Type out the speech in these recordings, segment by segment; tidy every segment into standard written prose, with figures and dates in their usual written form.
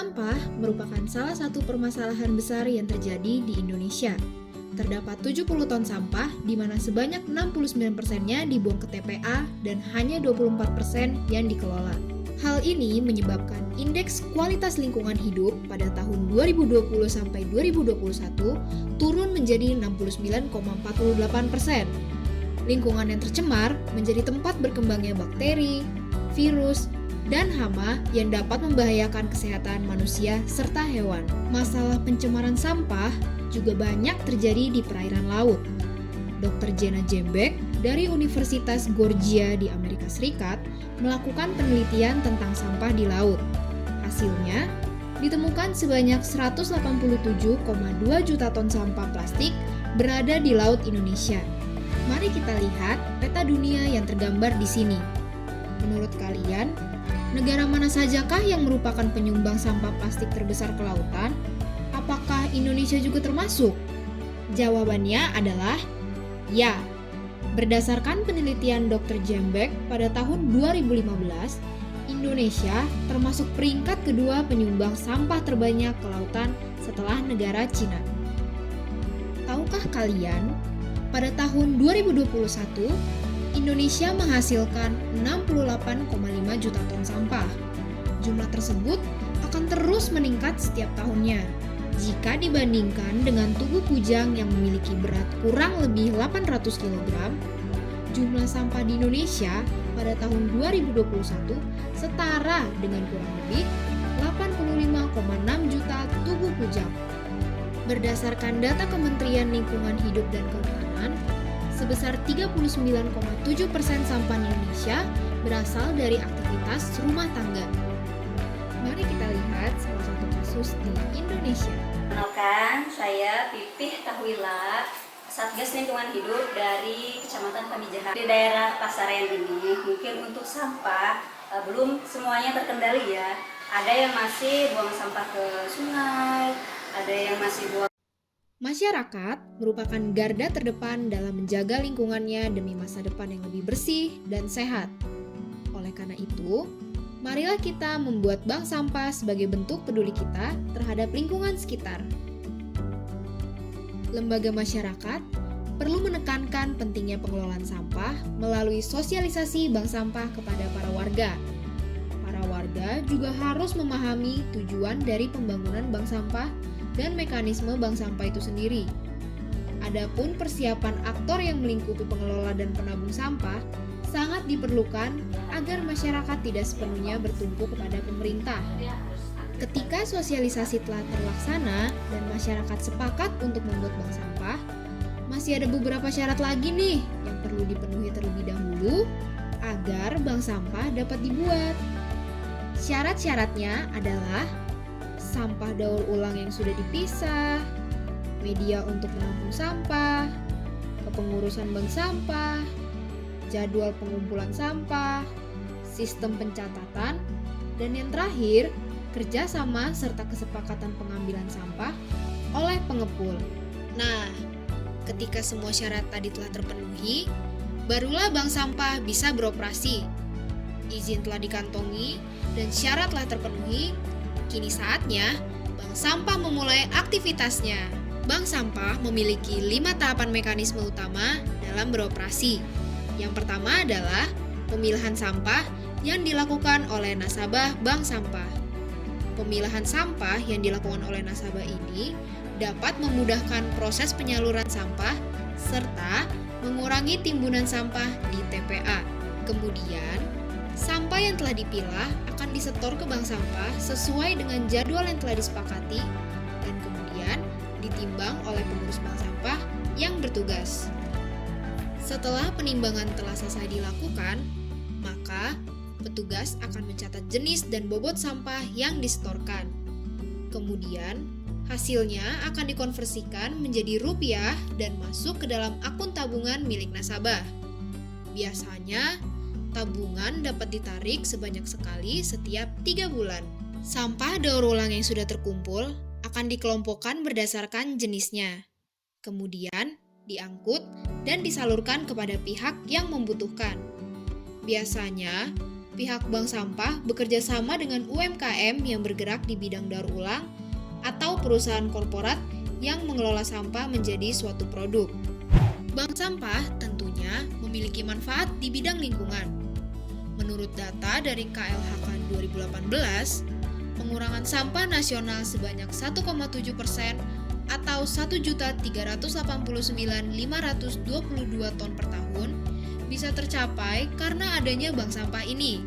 Sampah merupakan salah satu permasalahan besar yang terjadi di Indonesia. Terdapat 70 ton sampah, di mana sebanyak 69%-nya dibuang ke TPA dan hanya 24% yang dikelola. Hal ini menyebabkan indeks kualitas lingkungan hidup pada tahun 2020 sampai 2021 turun menjadi 69,48%. Lingkungan yang tercemar menjadi tempat berkembangnya bakteri, virus, dan hama yang dapat membahayakan kesehatan manusia serta hewan. Masalah pencemaran sampah juga banyak terjadi di perairan laut. Dr. Jenna Jembek dari Universitas Georgia di Amerika Serikat melakukan penelitian tentang sampah di laut. Hasilnya, ditemukan sebanyak 187,2 juta ton sampah plastik berada di laut Indonesia. Mari kita lihat peta dunia yang tergambar di sini. Menurut kalian, negara mana sajakah yang merupakan penyumbang sampah plastik terbesar ke lautan? Apakah Indonesia juga termasuk? Jawabannya adalah ya. Berdasarkan penelitian Dr. Jembek pada tahun 2015, Indonesia termasuk peringkat kedua penyumbang sampah terbanyak ke lautan setelah negara Cina. Tahukah kalian, pada tahun 2021, Indonesia menghasilkan 68,5 juta ton sampah. Jumlah tersebut akan terus meningkat setiap tahunnya. Jika dibandingkan dengan tubuh Kujang yang memiliki berat kurang lebih 800 kg, jumlah sampah di Indonesia pada tahun 2021 setara dengan kurang lebih 85,6 juta tubuh Kujang. Berdasarkan data Kementerian Lingkungan Hidup dan Kehutanan, sebesar 39,7% sampah Indonesia berasal dari aktivitas rumah tangga. Mari kita lihat salah satu kasus di Indonesia. Kenalkan, saya Pipih Tahwila, Satgas Lingkungan Hidup dari Kecamatan Pamijahan. Di daerah Pasaryan ini, mungkin untuk sampah belum semuanya terkendali ya. Ada yang masih buang sampah ke sungai, ada yang masih buang. Masyarakat merupakan garda terdepan dalam menjaga lingkungannya demi masa depan yang lebih bersih dan sehat. Oleh karena itu, marilah kita membuat bank sampah sebagai bentuk peduli kita terhadap lingkungan sekitar. Lembaga masyarakat perlu menekankan pentingnya pengelolaan sampah melalui sosialisasi bank sampah kepada para warga. Para warga juga harus memahami tujuan dari pembangunan bank sampah dan mekanisme bank sampah itu sendiri. Adapun persiapan aktor yang melingkupi pengelola dan penabung sampah sangat diperlukan agar masyarakat tidak sepenuhnya bertumpu kepada pemerintah. Ketika sosialisasi telah terlaksana dan masyarakat sepakat untuk membuat bank sampah, masih ada beberapa syarat lagi nih yang perlu dipenuhi terlebih dahulu agar bank sampah dapat dibuat. Syarat-syaratnya adalah sampah daur ulang yang sudah dipisah, media untuk menampung sampah, kepengurusan bank sampah, jadwal pengumpulan sampah, sistem pencatatan, dan yang terakhir, kerjasama serta kesepakatan pengambilan sampah oleh pengepul. Nah, ketika semua syarat tadi telah terpenuhi, barulah bank sampah bisa beroperasi. Izin telah dikantongi dan syarat telah terpenuhi, kini saatnya bank sampah memulai aktivitasnya. Bank sampah memiliki 5 tahapan mekanisme utama dalam beroperasi. Yang pertama adalah pemilahan sampah yang dilakukan oleh nasabah bank sampah. Pemilahan sampah yang dilakukan oleh nasabah ini dapat memudahkan proses penyaluran sampah serta mengurangi timbunan sampah di TPA. Kemudian, sampah yang telah dipilah akan disetor ke bank sampah sesuai dengan jadwal yang telah disepakati dan kemudian ditimbang oleh pengurus bank sampah yang bertugas. Setelah penimbangan telah selesai dilakukan, maka petugas akan mencatat jenis dan bobot sampah yang disetorkan. Kemudian, hasilnya akan dikonversikan menjadi rupiah dan masuk ke dalam akun tabungan milik nasabah. Biasanya, tabungan dapat ditarik sebanyak sekali setiap 3 bulan. Sampah daur ulang yang sudah terkumpul akan dikelompokkan berdasarkan jenisnya. Kemudian, diangkut dan disalurkan kepada pihak yang membutuhkan. Biasanya, Pihak bank sampah bekerja sama dengan UMKM yang bergerak di bidang daur ulang atau perusahaan korporat yang mengelola sampah menjadi suatu produk. Bank sampah tentunya memiliki manfaat di bidang lingkungan. Menurut data dari KLHK 2018, pengurangan sampah nasional sebanyak 1,7% atau 1.389.522 ton per tahun bisa tercapai karena adanya bank sampah ini.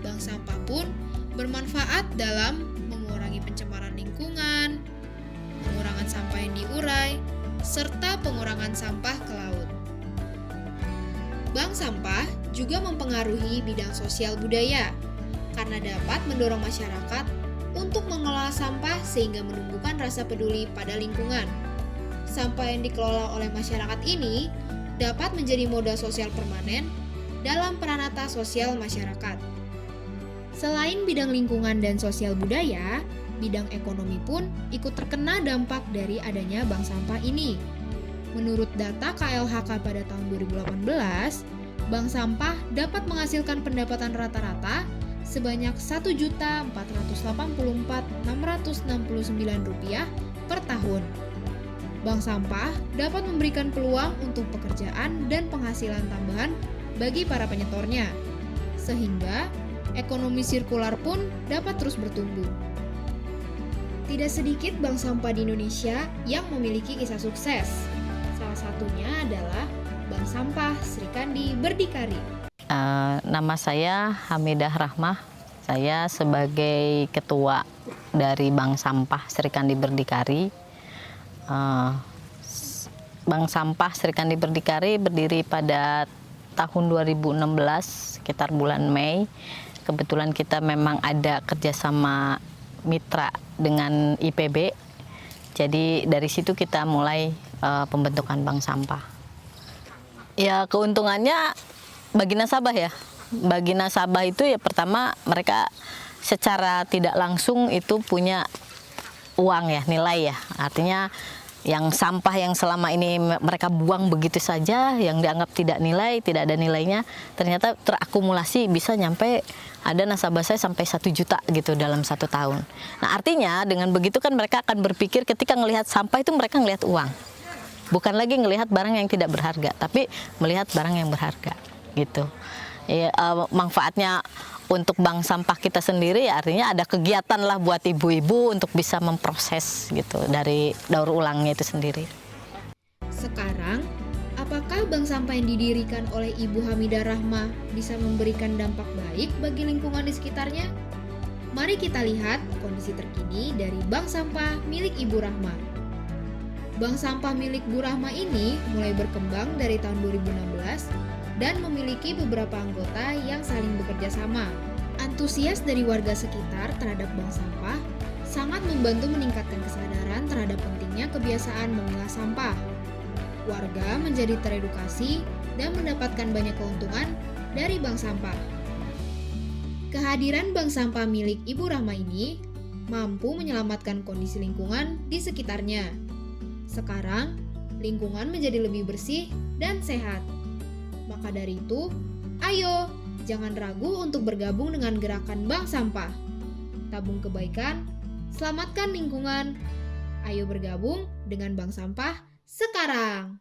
Bank sampah pun bermanfaat dalam mengurangi pencemaran lingkungan, pengurangan sampah yang diurai, serta pengurangan sampah ke laut. Bank sampah juga mempengaruhi bidang sosial budaya karena dapat mendorong masyarakat untuk mengelola sampah sehingga menumbuhkan rasa peduli pada lingkungan. Sampah yang dikelola oleh masyarakat ini dapat menjadi modal sosial permanen dalam peranata sosial masyarakat. Selain bidang lingkungan dan sosial budaya, bidang ekonomi pun ikut terkena dampak dari adanya bank sampah ini. Menurut data KLHK pada tahun 2018, bank sampah dapat menghasilkan pendapatan rata-rata sebanyak Rp1.484.669 per tahun. Bank sampah dapat memberikan peluang untuk pekerjaan dan penghasilan tambahan bagi para penyetornya, sehingga ekonomi sirkular pun dapat terus bertumbuh. Tidak sedikit bank sampah di Indonesia yang memiliki kisah sukses. Salah satunya adalah Bank Sampah Sri Kandi Berdikari. Nama saya Hamidah Rahmah. Saya sebagai ketua dari Bank Sampah Sri Kandi Berdikari. Bank Sampah Sri Kandi Berdikari berdiri pada tahun 2016, sekitar bulan Mei. Kebetulan kita memang ada kerjasama mitra dengan IPB. Jadi dari situ kita mulai pembentukan bank sampah. Ya, keuntungannya bagi nasabah ya. Bagi nasabah itu ya pertama mereka secara tidak langsung itu punya uang ya, nilai ya. Artinya yang sampah yang selama ini mereka buang begitu saja, yang dianggap tidak ada nilainya, ternyata terakumulasi bisa nyampe, ada nasabah saya sampai 1 juta gitu dalam 1 tahun. Nah artinya dengan begitu kan mereka akan berpikir ketika melihat sampah itu mereka ngelihat uang. Bukan lagi ngelihat barang yang tidak berharga, tapi melihat barang yang berharga gitu. Ya, manfaatnya untuk bank sampah kita sendiri ya artinya ada kegiatan lah buat ibu-ibu untuk bisa memproses gitu dari daur ulangnya itu sendiri. Sekarang, apakah bank sampah yang didirikan oleh Ibu Hamidah Rahmah bisa memberikan dampak baik bagi lingkungan di sekitarnya? Mari kita lihat kondisi terkini dari bank sampah milik Ibu Rahmah. Bank sampah milik Bu Rahmah ini mulai berkembang dari tahun 2016 dan memiliki beberapa anggota yang saling bekerja sama. Antusias dari warga sekitar terhadap bank sampah sangat membantu meningkatkan kesadaran terhadap pentingnya kebiasaan memilah sampah. Warga menjadi teredukasi dan mendapatkan banyak keuntungan dari bank sampah. Kehadiran bank sampah milik Ibu Rahmah ini mampu menyelamatkan kondisi lingkungan di sekitarnya. Sekarang, lingkungan menjadi lebih bersih dan sehat. Maka dari itu, ayo jangan ragu untuk bergabung dengan gerakan Bank Sampah. Tabung kebaikan, selamatkan lingkungan. Ayo bergabung dengan Bank Sampah sekarang.